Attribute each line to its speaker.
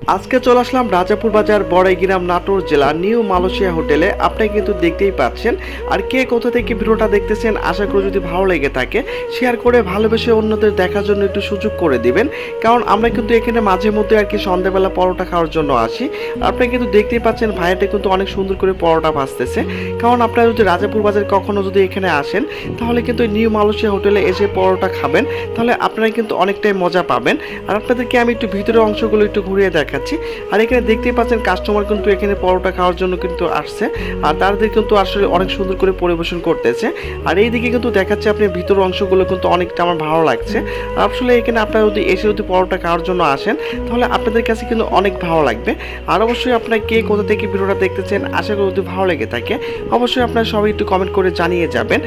Speaker 1: আজকে চলে আসলাম রাজাপুর বাজার বড়াইগ্রাম নাটোর জেলা নিউ মালয়েশিয়া হোটেলে। আপনি কিন্তু দেখতেই পাচ্ছেন। আর কে কোথা থেকে ভিডিওটা দেখতেছেন আশা করি যদি ভালো লেগে থাকে শেয়ার করে ভালোবেসে অন্যদের দেখার জন্য একটু সুযোগ করে দিবেন। কারণ আমরা কিন্তু এখানে মাঝে মধ্যে আর কি সন্ধ্যাবেলা পরোটা খাওয়ার জন্য আসি। আপনি কিন্তু দেখতেই পাচ্ছেন ভাইয়াটা কিন্তু অনেক সুন্দর করে পরোটা ভাজতেছে। কারণ আপনারা যদি রাজাপুর বাজার কখনো যদি এখানে আসেন তাহলে কিন্তু নিউ মালয়েশিয়া হোটেলে এসে পরোটা খাবেন, তাহলে আপনারা কিন্তু অনেকটাই মজা পাবেন। আর আপনাদেরকে আমি একটু ভিতরের অংশগুলো একটু ঘুরিয়ে দেখাচ্ছি। আর এখানে দেখতেই পাচ্ছেন কাস্টমার কিন্তু এখানে পরোটা খাওয়ার জন্য কিন্তু আসছে। আর তাদের কিন্তু আসলে অনেক সুন্দর করে পরিবেশন করতেছে। আর এইদিকে কিন্তু দেখাচ্ছে আপনি ভিতরের অংশগুলো কিন্তু অনেকটা আমার ভালো লাগছে। আর আসলে এখানে আপনারা যদি এসে যদি পরোটা খাওয়ার জন্য আসেন তাহলে আপনাদের কাছে কিন্তু অনেক ভালো লাগবে। আর অবশ্যই আপনারা কে কোথা থেকে ভিডিওটা দেখতেছেন আশা করি যদি ভালো লেগে থাকে অবশ্যই আপনারা সবাই একটু কমেন্ট করে জানিয়ে যাবেন।